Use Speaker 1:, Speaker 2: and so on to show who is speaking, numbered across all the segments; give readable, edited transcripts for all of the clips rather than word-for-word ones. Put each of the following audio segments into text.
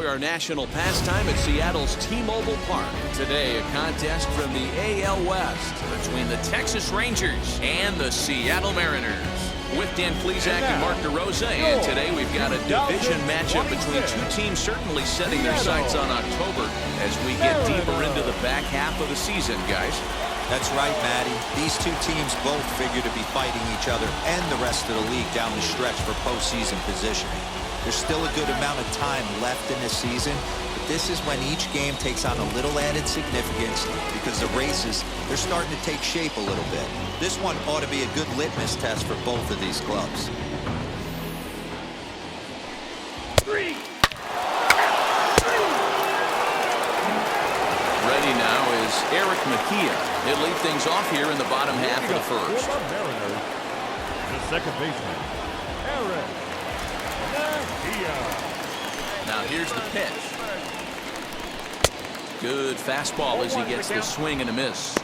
Speaker 1: enjoy our national pastime at Seattle's T-Mobile Park. Today, a contest from the AL West between the Texas Rangers and the Seattle Mariners. With Dan Plesac and Mark DeRosa, and today we've got a division matchup between two teams certainly setting their sights on October as we get deeper into the back half of the season, guys.
Speaker 2: That's right, Matty. These two teams both figure to be fighting each other and the rest of the league down the stretch for postseason positioning. There's still a good amount of time left in this season, but this is when each game takes on a little added significance because the races, they're starting to take shape a little bit. This one ought to be a good litmus test for both of these clubs.
Speaker 1: Ready now is Eric Mejia. He'll lead things off here in the bottom half of the first.
Speaker 3: The second baseman, Eric Mejia.
Speaker 1: Now here's the pitch. Good fastball as he gets the swing and a miss.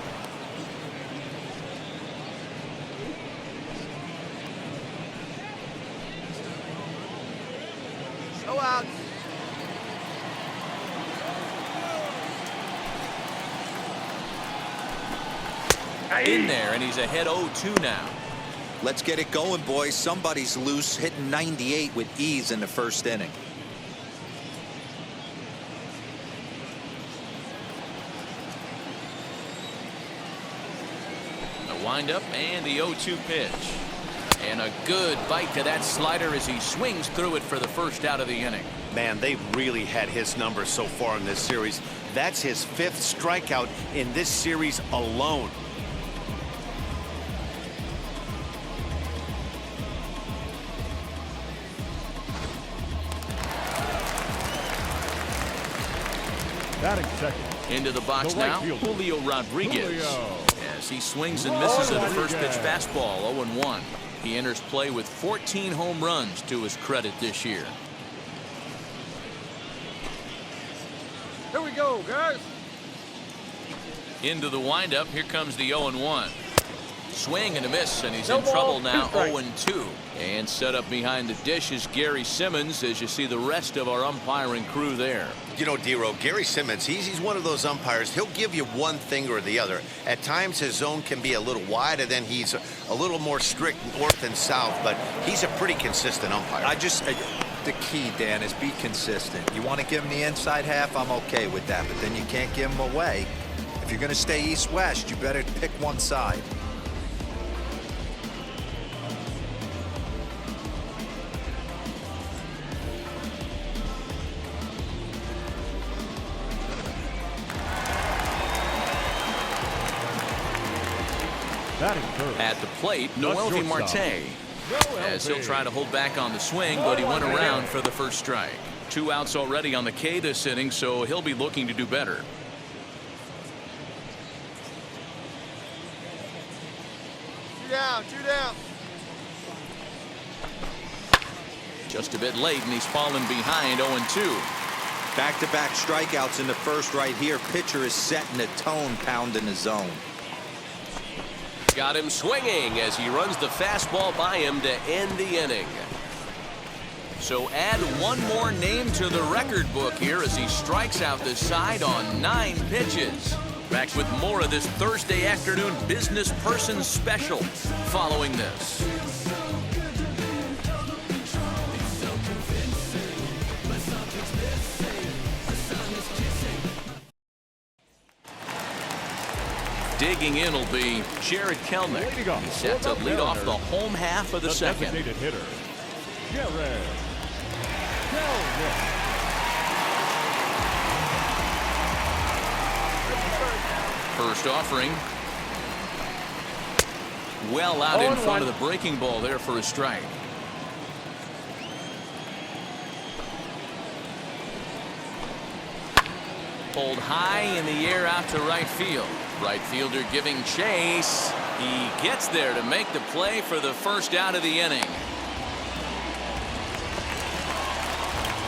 Speaker 4: Out.
Speaker 1: In there, and he's ahead 0-2 now.
Speaker 2: Let's get it going, boys. Somebody's loose, hitting 98 with ease in the first inning.
Speaker 1: The windup and the 0-2 pitch. And a good bite to that slider as he swings through it for the first out of the inning.
Speaker 5: Man, they've really had his number so far in this series. That's his 5th strikeout in this series alone.
Speaker 3: Batting second.
Speaker 1: Into the box
Speaker 3: The right
Speaker 1: now,
Speaker 3: fielder,
Speaker 1: Julio Rodriguez. As he swings and misses at a first pitch fastball, 0-1. He enters play with 14 home runs to his credit this year.
Speaker 4: Here we go, guys.
Speaker 1: Into the windup, here comes the 0-1. Swing and a miss, and he's in trouble now, 0-2. And set up behind the dish is Gary Simmons as you see the rest of our umpiring crew there.
Speaker 5: You know, Dero, Gary Simmons, he's one of those umpires. He'll give you one thing or the other. At times his zone can be a little wide, and then he's a little more strict north and south, but he's a pretty consistent umpire.
Speaker 2: The key, Dan, is be consistent. You want to give him the inside half, I'm okay with that, but then you can't give him away. If you're going to stay east-west, you better pick one side.
Speaker 1: At the plate, Noel Marte. As he'll try to hold back on the swing, but he went around for the first strike. 2 outs already on the K this inning, so he'll be looking to do better.
Speaker 4: Two down.
Speaker 1: Just a bit late, and he's fallen behind 0-2.
Speaker 2: Back-to-back strikeouts in the first right here. Pitcher is setting the tone, pounding the zone.
Speaker 1: Got him swinging as he runs the fastball by him to end the inning. So add one more name to the record book here as he strikes out the side on 9 pitches. Back with more of this Thursday afternoon business person special following this. Digging in will be Jared Kelnick. He's set to lead off the home half of the second.
Speaker 3: Hitter, Jared Kelnick.
Speaker 1: First offering. Well out in front of the breaking ball there for a strike. Pulled high in the air out to right field. Right fielder giving chase. He gets there to make the play for the first out of the inning.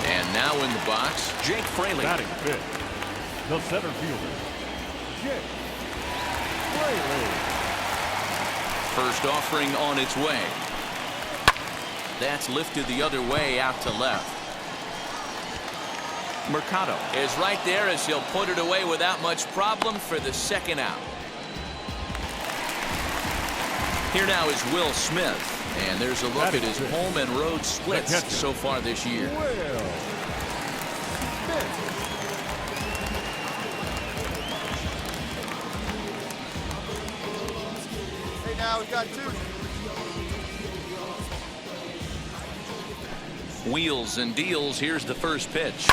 Speaker 1: And now in the box, Jake Fraley.
Speaker 3: Batting fifth, the center fielder, Jake Fraley.
Speaker 1: First offering on its way. That's lifted the other way out to left. Mercado is right there as he'll put it away without much problem for the second out. Here now is Will Smith. And there's a look at his home and road splits so far this year.
Speaker 4: Hey, now we got 2.
Speaker 1: Wheels and deals. Here's the first pitch.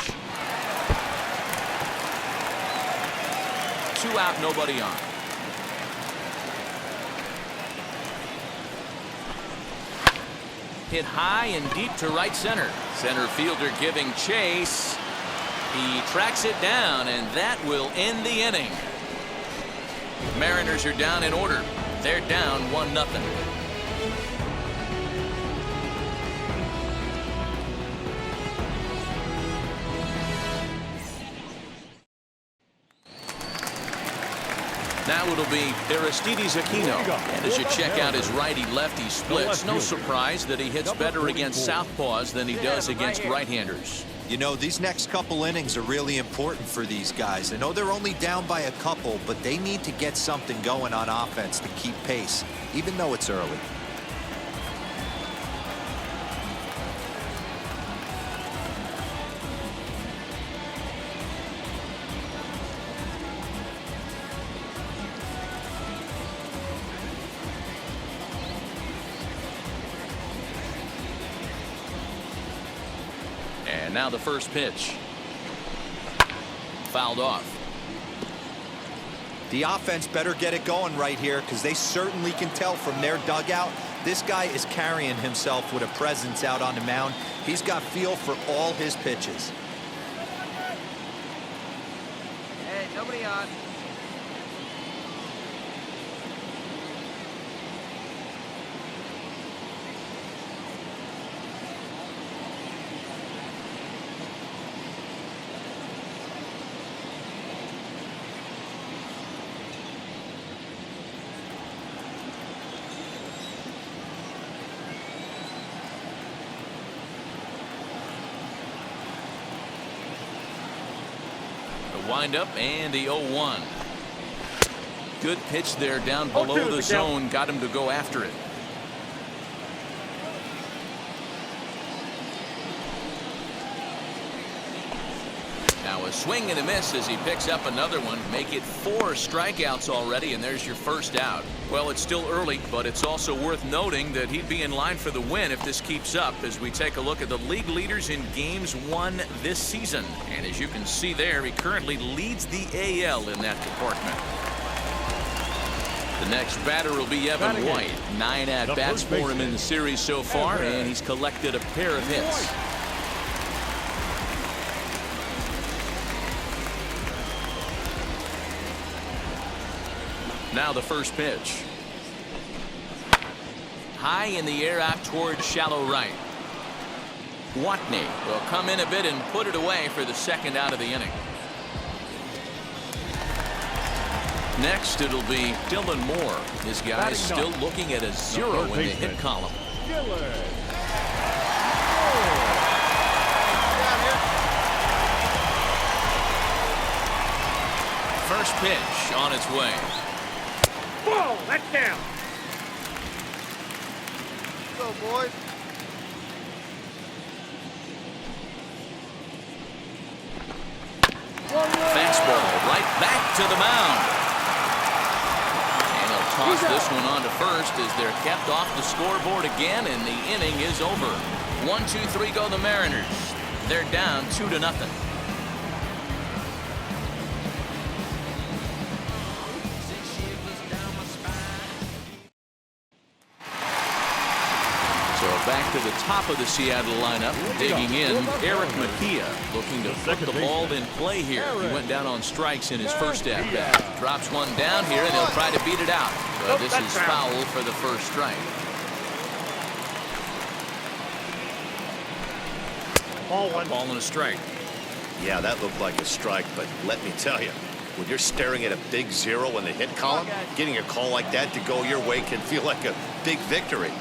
Speaker 1: 2 out, nobody on. Hit high and deep to right center. Center fielder giving chase. He tracks it down, and that will end the inning. Mariners are down in order. They're down 1-0. Now it'll be Aristides Aquino. And as you check out his righty-lefty splits, no surprise that he hits better against southpaws than he does against right-handers.
Speaker 2: You know, these next couple innings are really important for these guys. I know they're only down by a couple, but they need to get something going on offense to keep pace, even though it's early.
Speaker 1: And now the first pitch. Fouled off.
Speaker 2: The offense better get it going right here, because they certainly can tell from their dugout this guy is carrying himself with a presence out on the mound. He's got feel for all his pitches.
Speaker 4: Hey, nobody on.
Speaker 1: Wind-up and the 0-1. Good pitch there down below the zone. Got him to go after it. Now a swing and a miss as he picks up another one. Make it 4 strikeouts already, and there's your first out. Well, it's still early, but it's also worth noting that he'd be in line for the win if this keeps up as we take a look at the league leaders in games won this season. And as you can see there, he currently leads the AL in that department. The next batter will be Evan White. 9 at-bats for him in the series so far, and he's collected a pair of hits. Now the first pitch. High in the air out towards shallow right. Watney will come in a bit and put it away for the second out of the inning. Next it'll be Dylan Moore. This guy is still looking at a 0 in the hit column. First pitch on its way.
Speaker 3: Whoa, that's down.
Speaker 4: Go, boys.
Speaker 1: Fastball right back to the mound. And he'll toss this one on to first as they're kept off the scoreboard again, and the inning is over. 1-2-3 go the Mariners. They're down 2-0. Back to the top of the Seattle lineup, digging in, Eric Mejia, looking to put the ball in play here. He went down on strikes in his first at-bat. Drops one down here, and he'll try to beat it out. But this is foul for the first strike. Ball and a strike.
Speaker 5: Yeah, that looked like a strike, but let me tell you, when you're staring at a big 0 in the hit column, getting a call like that to go your way can feel like a big victory.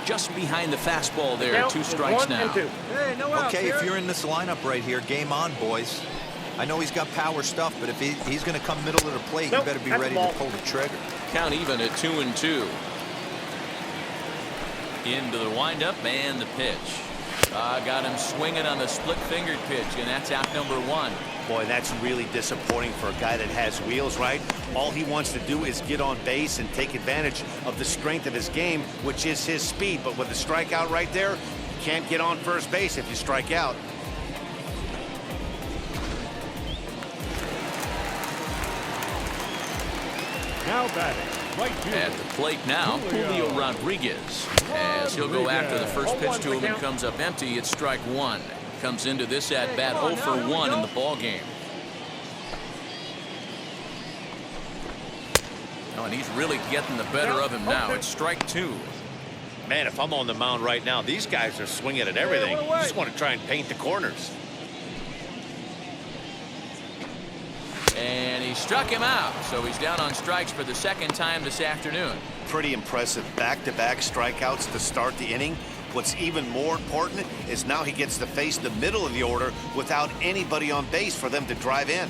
Speaker 1: just behind the fastball there.
Speaker 3: Count
Speaker 1: 2
Speaker 3: is
Speaker 1: strikes
Speaker 3: 1 and
Speaker 1: now.
Speaker 3: 2.
Speaker 4: Hey, no outs
Speaker 2: Okay,
Speaker 4: here.
Speaker 2: if you're in this lineup right here, game on, boys. I know he's got power stuff, but if he's going to come middle of the plate,
Speaker 3: Nope,
Speaker 2: you better be
Speaker 3: that's
Speaker 2: ready
Speaker 3: the ball.
Speaker 2: to pull the trigger.
Speaker 1: Count even at 2-2. Into the windup and the pitch. Got him swinging on the split-fingered pitch, and that's out number 1.
Speaker 6: Boy, that's really disappointing for a guy that has wheels, right? All he wants to do is get on base and take advantage of the strength of his game, which is his speed. But with the strikeout right there, you can't get on first base if you strike out.
Speaker 3: Now batting. Right fielder.
Speaker 1: At the plate now, Julio Rodriguez. As he'll go after the first pitch to him and comes up empty, it's strike 1. Comes into this at bat 0 for 1 in the ball game. Oh, and he's really getting the better of him now. It's strike 2.
Speaker 6: Man, if I'm on the mound right now, these guys are swinging at everything. You just want to try and paint the corners.
Speaker 1: And he struck him out, so he's down on strikes for the 2nd time this afternoon.
Speaker 5: Pretty impressive back-to-back strikeouts to start the inning. What's even more important is now he gets to face the middle of the order without anybody on base for them to drive in.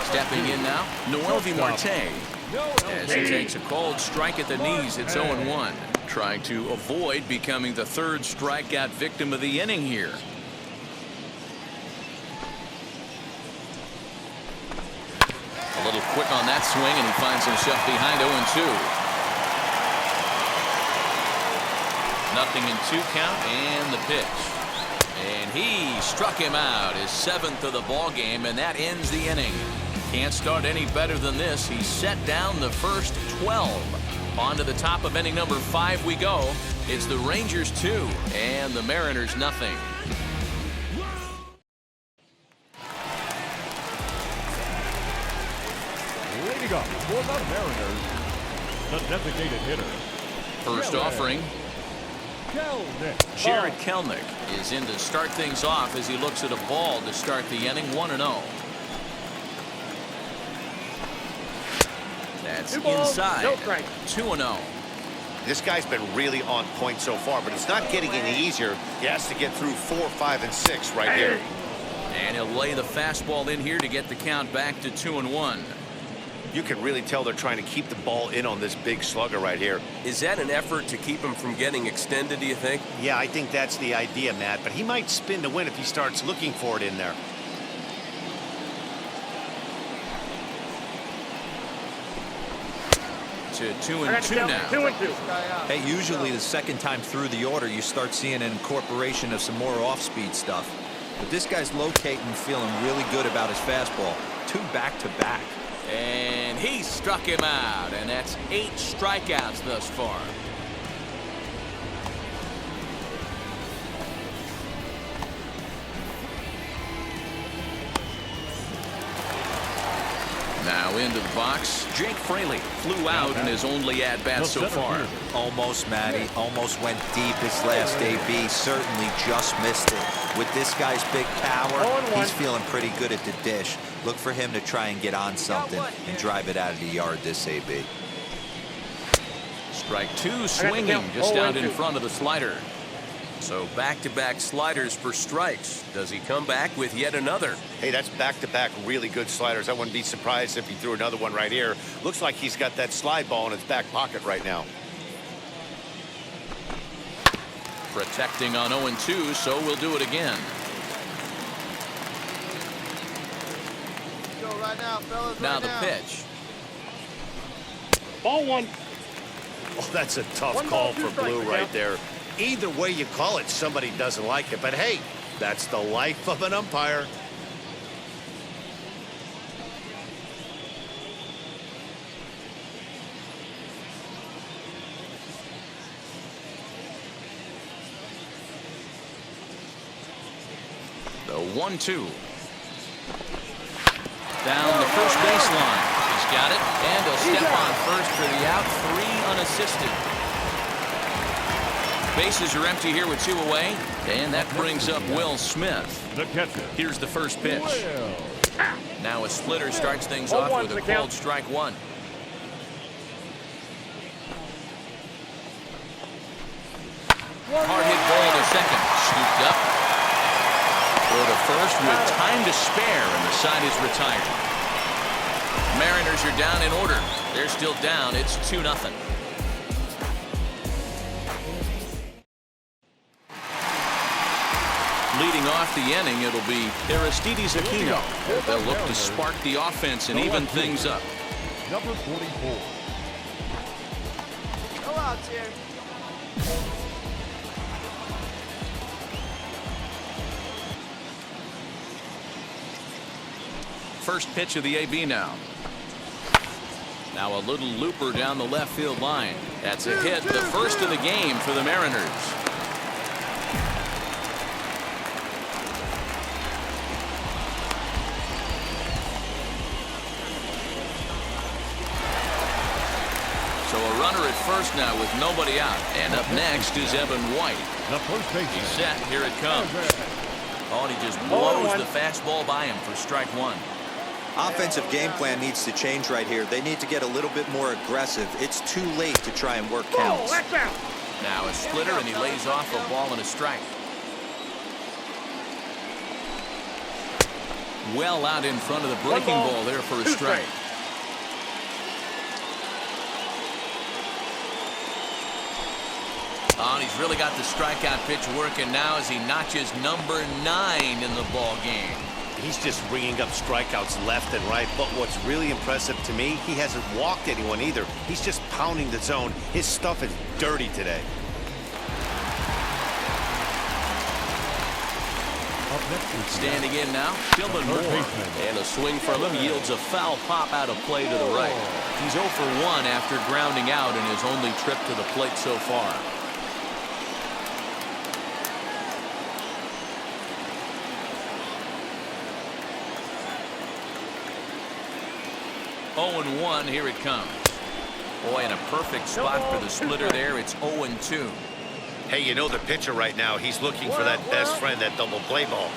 Speaker 1: Stepping in now, Noel Marte. As he takes a called strike at the knees, it's 0-1. Trying to avoid becoming the 3rd strikeout victim of the inning here. A little quick on that swing, and he finds himself behind 0-2. Nothing in 2 count, and the pitch. And he struck him out, his 7th of the ball game, and that ends the inning. Can't start any better than this. He set down the first 12. On to the top of inning number 5 we go. It's the Rangers 2 and the Mariners nothing.
Speaker 3: Leading up for the Mariners, the designated hitter.
Speaker 1: First offering.
Speaker 3: Kelnick.
Speaker 1: Jared Kelnick is in to start things off as he looks at a ball to start the inning 1-0. That's inside. 2-0.
Speaker 5: This guy's been really on point so far, but it's not getting any easier. He has to get through 4, 5, and 6 right here.
Speaker 1: And he'll lay the fastball in here to get the count back to 2-1.
Speaker 5: You can really tell they're trying to keep the ball in on this big slugger right here.
Speaker 7: Is that an effort to keep him from getting extended, do you think?
Speaker 6: Yeah, I think that's the idea, Matt. But he might spin to win if he starts looking for it in there.
Speaker 1: To 2-2 now.
Speaker 3: 2-2.
Speaker 2: Hey, usually the 2nd time through the order, you start seeing an incorporation of some more off-speed stuff. But this guy's locating, feeling really good about his fastball. 2 back-to-back.
Speaker 1: And he struck him out, and that's 8 strikeouts thus far. Now into the box, Jake Fraley flew out in his only at-bat so far.
Speaker 2: Almost, Matty. Almost went deep his last AB. Certainly just missed it. With this guy's big power, he's feeling pretty good at the dish. Look for him to try and get on something and drive it out of the yard this AB.
Speaker 1: Strike 2 swinging just out in front of the slider. So back-to-back sliders for strikes.
Speaker 7: Does he come back with yet another?
Speaker 5: Hey, that's back-to-back really good sliders. I wouldn't be surprised if he threw another one right here. Looks like he's got that slide ball in his back pocket right now.
Speaker 1: Protecting on 0-2, so we'll do it again.
Speaker 4: Go right now, fellas.
Speaker 1: Now
Speaker 4: right
Speaker 1: the
Speaker 4: now.
Speaker 1: pitch.
Speaker 3: Ball 1.
Speaker 6: Oh, that's a tough
Speaker 3: One
Speaker 6: call
Speaker 3: ball, 2
Speaker 6: for
Speaker 3: strikes,
Speaker 6: Blue
Speaker 3: yeah.
Speaker 6: right there. Either way you call it, somebody doesn't like it. But hey, that's the life of an umpire.
Speaker 1: The 1-2. Down the first baseline. He's got it, and he'll step on first for the out. 3 unassisted. Bases are empty here with 2 away. And that brings up Will Smith.
Speaker 3: The catcher.
Speaker 1: Here's the first pitch.
Speaker 3: Well.
Speaker 1: Now a splitter starts things off with a called strike 1. Hard hit ball to second. Scooped up. For the first with time to spare, and the side is retired. Mariners are down in order. They're still down. It's 2-0. Leading off the inning, it'll be Aristides Aquino. They'll look to spark the offense and even things up.
Speaker 3: Number 44.
Speaker 4: Go out here.
Speaker 1: First pitch of the AB now. Now a little looper down the left field line. That's a hit, the first of the game for the Mariners. So a runner at first now with nobody out. And up next is Evan White.
Speaker 3: The first baseman.
Speaker 1: He's set. Here it comes. Oh, and he just blows the fastball by him for strike 1.
Speaker 2: Offensive game plan needs to change right here. They need to get a little bit more aggressive. It's too late to try and work counts.
Speaker 1: Now a splitter, and he lays off a ball and a strike. Well out in front of the breaking ball there for a strike. Oh, and he's really got the strikeout pitch working now as he notches number 9 in the ball game.
Speaker 6: He's just ringing up strikeouts left and right, but what's really impressive to me, he hasn't walked anyone either. He's just pounding the zone. His stuff is dirty today.
Speaker 1: Standing in now, Dylan Moore. And a swing from him yields a foul pop out of play to the right. He's 0 for 1 after grounding out in his only trip to the plate so far. Oh, 1, here it comes. Boy, in a perfect spot for the splitter there. It's 0-2.
Speaker 5: Hey, you know the pitcher right now, he's looking for that best friend, that double play ball.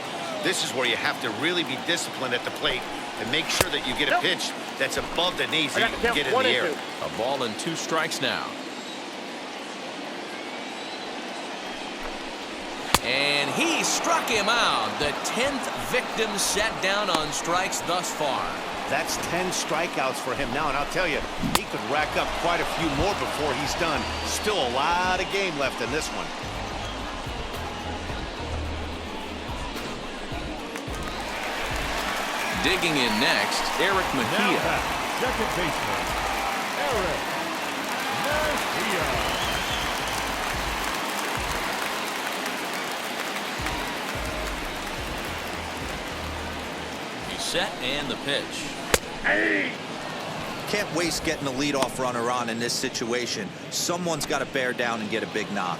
Speaker 5: This is where you have to really be disciplined at the plate and make sure that you get a pitch that's above the knees that you can get in the air.
Speaker 1: A ball and 2 strikes now. And he struck him out. The 10th victim set down on strikes thus far.
Speaker 6: That's 10 strikeouts for him now, and I'll tell you, he could rack up quite a few more before he's done. Still a lot of game left in this one.
Speaker 1: Digging in next, Eric Mejia.
Speaker 3: Second baseman, Eric Mejia.
Speaker 1: He's set, and the pitch.
Speaker 2: Can't waste getting a leadoff runner on in this situation. Someone's got to bear down and get a big knock.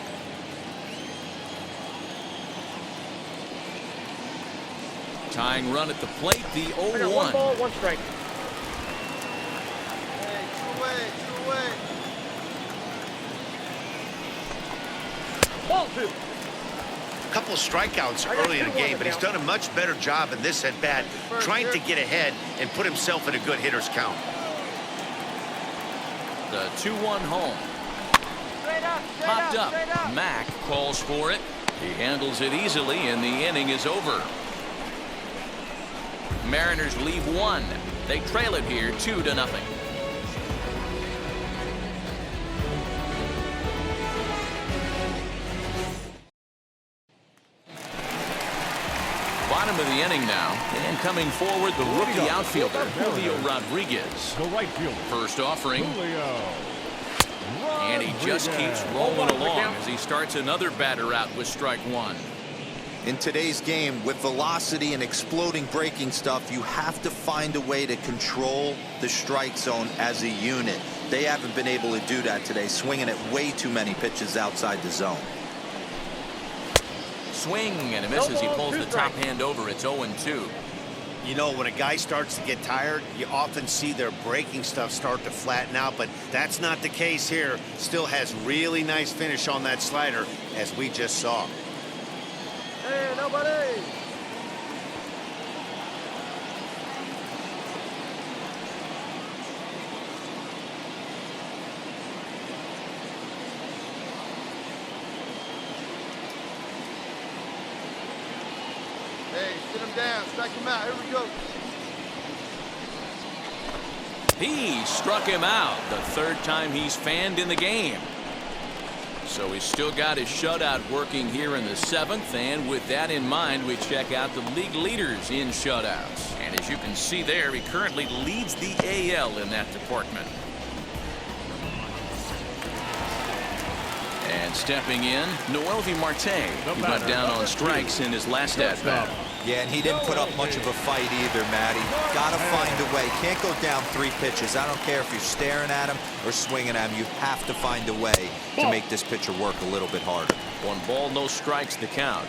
Speaker 1: Tying run at the plate, the 0-1.
Speaker 8: 1 ball, 1 strike.
Speaker 4: Hey, two away.
Speaker 8: Ball 2.
Speaker 5: A couple strikeouts early in the game, but he's done a much better job in this at-bat trying to get ahead and put himself in a good hitter's count.
Speaker 1: The 2-1 home. Popped up. Mack calls for it. He handles it easily, and the inning is over. Mariners leave 1. They trail it here 2-0. Bottom of the inning now, and coming forward, the rookie outfielder, Julio Rodriguez.
Speaker 3: The right fielder.
Speaker 1: First offering,
Speaker 3: Julio.
Speaker 1: and he just keeps rolling along as he starts another batter out with strike 1.
Speaker 2: In today's game, with velocity and exploding breaking stuff, you have to find a way to control the strike zone as a unit. They haven't been able to do that today, swinging at way too many pitches outside the zone.
Speaker 1: Swing and a miss as he pulls the top hand over. It's 0-2.
Speaker 6: You know, when a guy starts to get tired, you often see their breaking stuff start to flatten out, but that's not the case here. Still has really nice finish on that slider, as we just saw.
Speaker 4: Hey, nobody! Hey, sit him down, strike him out. Here we go.
Speaker 1: He struck him out the third time he's fanned in the game. So he's still got his shutout working here in the 7th, and with that in mind, we check out the league leaders in shutouts. And as you can see there, he currently leads the AL in that department. And stepping in, Noelvi Marte, who went down on strikes in his last at-bat.
Speaker 2: Yeah, and he didn't put up much of a fight either, Matty. Gotta find a way. Can't go down 3 pitches. I don't care if you're staring at him or swinging at him. You have to find a way to make this pitcher work a little bit harder.
Speaker 1: 1 ball, no strikes, the count.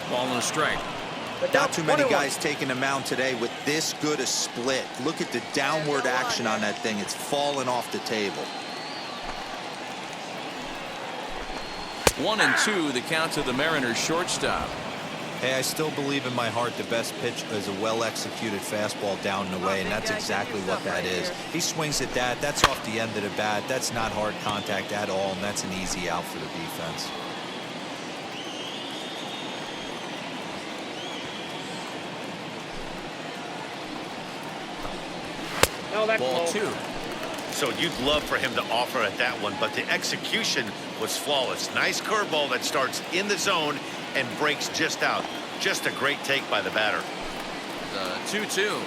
Speaker 1: Ball and a strike.
Speaker 2: Not too many guys taking the mound today with this good a split. Look at the downward action on that thing. It's falling off the table.
Speaker 1: 1-2, the count to the Mariners shortstop.
Speaker 2: Hey, I still believe in my heart the best pitch is a well-executed fastball down and away, and that's exactly what that is. He swings at that. That's off the end of the bat. That's not hard contact at all, and that's an easy out for the defense.
Speaker 1: Ball 2.
Speaker 6: So you'd love for him to offer at that one, but the execution was flawless. Nice curveball that starts in the zone and breaks just out. Just a great take by the batter.
Speaker 1: The 2-2.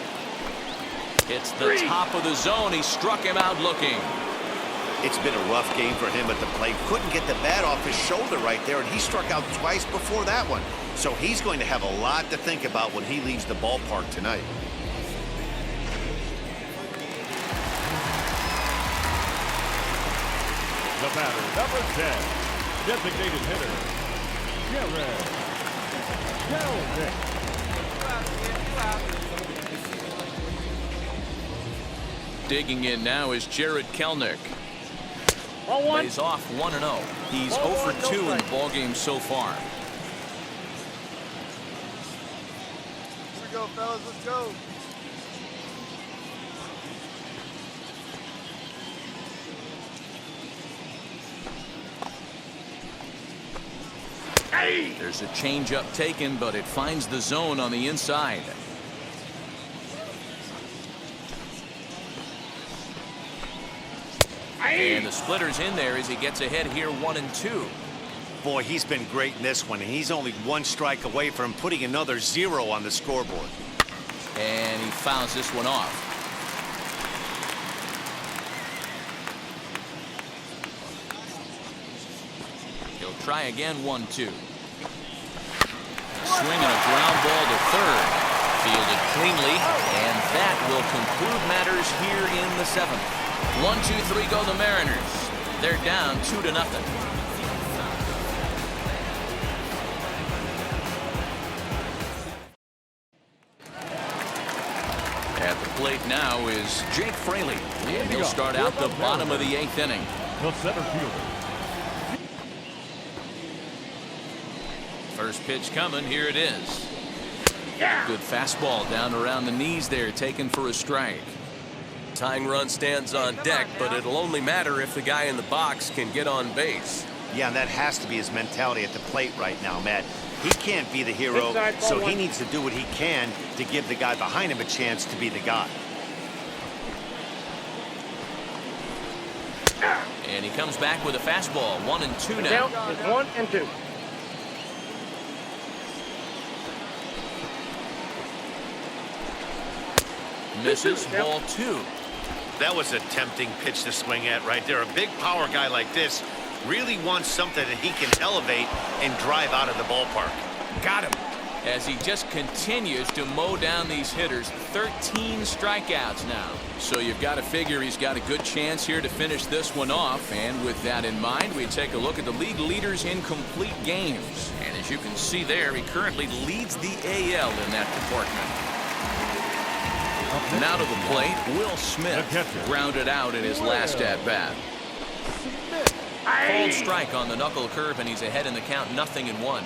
Speaker 1: It's the top of the zone. He struck him out looking.
Speaker 6: It's been a rough game for him at the plate. Couldn't get the bat off his shoulder right there, and he struck out twice before that one. So he's going to have a lot to think about when he leaves the ballpark tonight.
Speaker 3: The batter, number 10, designated hitter, Jared Kelnick.
Speaker 1: Digging in now is Jared Kelnick. Lays off 1-0. He's 0 for 2 in the ballgame so far.
Speaker 4: Here we go, fellas. Let's go.
Speaker 1: There's a changeup taken, but it finds the zone on the inside. And the splitter's in there as he gets ahead here 1-2.
Speaker 6: Boy, he's been great in this one. He's only 1 strike away from putting another 0 on the scoreboard.
Speaker 1: And he fouls this one off. He'll try again 1-2. Swinging a ground ball to third. Fielded cleanly, and that will conclude matters here in the 7th. 1-2-3 go the Mariners. They're down 2-0. At the plate now is Jake Fraley, and he'll start out the bottom of the 8th inning.
Speaker 3: The center fielder.
Speaker 1: First pitch coming. Here it is. Good fastball down around the knees there, taken for a strike.
Speaker 7: Tying run stands on deck, but it'll only matter if the guy in the box can get on base.
Speaker 6: Yeah, and that has to be his mentality at the plate right now, Matt. He can't be the hero, so he needs to do what he can to give the guy behind him a chance to be the guy.
Speaker 1: And he comes back with a fastball. 1-2 now.
Speaker 8: 1-2.
Speaker 1: Misses. Ball 2.
Speaker 6: That was a tempting pitch to swing at right there. A big power guy like this really wants something that he can elevate and drive out of the ballpark.
Speaker 1: Got him. as he just continues to mow down these hitters. 13 strikeouts now. So you've got to figure he's got a good chance here to finish this one off. And with that in mind, we take a look at the league leaders in complete games. And as you can see there, he currently leads the AL in that department. Now to the plate, Will Smith grounded out in his last at-bat. Cold strike on the knuckle curve, and he's ahead in the count, 0-1.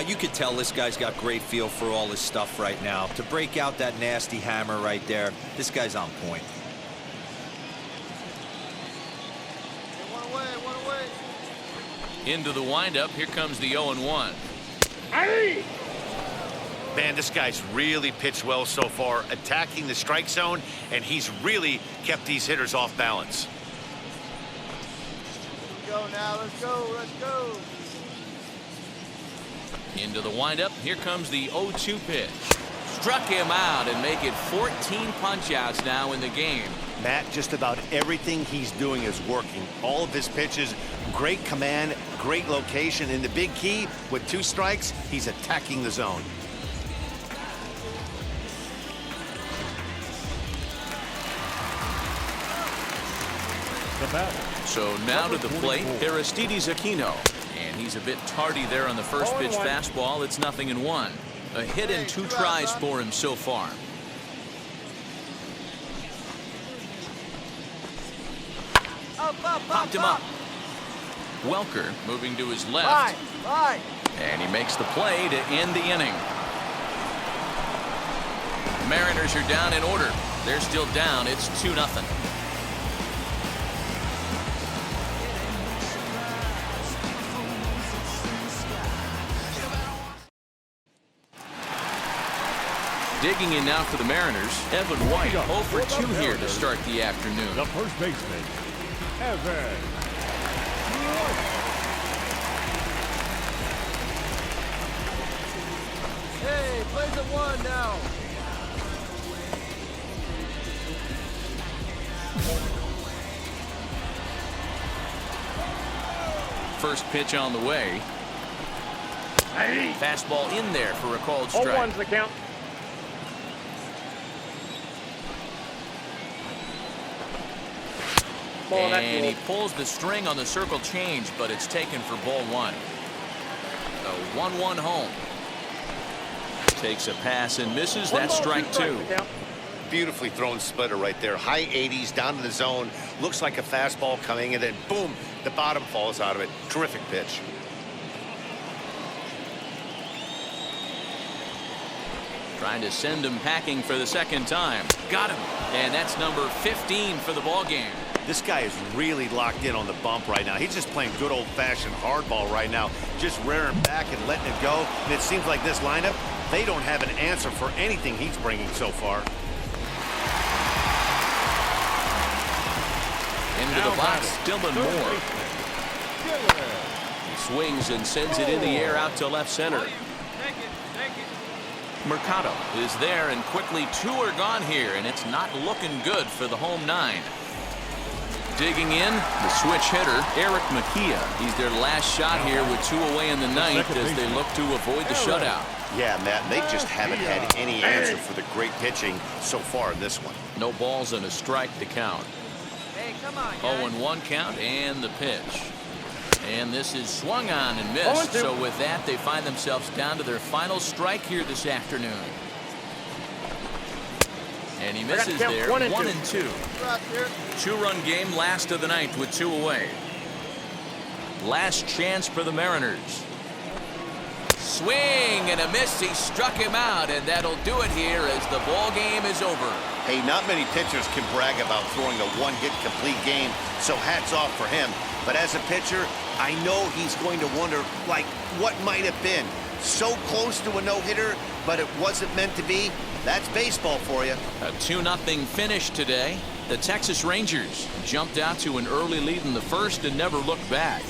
Speaker 2: You could tell this guy's got great feel for all his stuff right now. To break out that nasty hammer right there, this guy's on point.
Speaker 4: One away.
Speaker 1: Into the windup, here comes the 0-1.
Speaker 6: Man, this guy's really pitched well so far, attacking the strike zone, and he's really kept these hitters off balance.
Speaker 4: Go now, let's go.
Speaker 1: Into the windup, here comes the 0-2 pitch. Struck him out and make it 14 punch-outs now in the game.
Speaker 6: Matt, just about everything he's doing is working. All of his pitches, great command, great location, and the big key, with 2 strikes, he's attacking the zone.
Speaker 1: So now to the plate, Aristides Aquino. And he's a bit tardy there on the first pitch fastball. It's 0-1. A hit and 2 tries for him so far. Popped him up. Welker moving to his left. And he makes the play to end the inning. Mariners are down in order. They're still down. It's 2-0. Digging in now for the Mariners, Evan White, 0 for 2 here to start the afternoon.
Speaker 3: The first baseman, Evan White.
Speaker 4: Hey, plays at 1 now.
Speaker 1: First pitch on the way. Fastball in there for a called strike.
Speaker 8: 0-1's the count.
Speaker 1: And he pulls the string on the circle change, but it's taken for ball 1. A 1-1 home. Takes a pass and misses. That's strike 2.
Speaker 6: Beautifully thrown splitter right there. High 80s down to the zone. Looks like a fastball coming, and then boom, the bottom falls out of it. Terrific pitch.
Speaker 1: Trying to send him packing for the second time. Got him. And that's number 15 for the ball game.
Speaker 6: This guy is really locked in on the bump right now. He's just playing good old-fashioned hardball right now, just rearing back and letting it go. And it seems like this lineup, they don't have an answer for anything he's bringing so far.
Speaker 1: Into the box, Dylan Moore. He swings and sends it in the air out to left center. Mercado is there, and quickly 2 are gone here, and it's not looking good for the home 9. Digging in, the switch hitter, Eric Mejia. He's their last shot here with 2 away in the 9th as they look to avoid the shutout.
Speaker 6: Yeah, Matt, they just haven't had any answer for the great pitching so far in this one.
Speaker 1: No balls and a strike to count.
Speaker 4: Hey, come on,
Speaker 1: 0-1 count and the pitch. And this is swung on and missed. So with that, they find themselves down to their final strike here this afternoon. And he misses there. 1 and 2. 2-run game, last of the 9th with 2 away. Last chance for the Mariners. Swing and a miss. He struck him out, and that'll do it here as the ball game is over.
Speaker 6: Hey, not many pitchers can brag about throwing a 1-hit complete game, so hats off for him. But as a pitcher, I know he's going to wonder, like, what might have been. So close to a no-hitter, but it wasn't meant to be. That's baseball for you.
Speaker 1: A 2-0 finish today. The Texas Rangers jumped out to an early lead in the first and never looked back.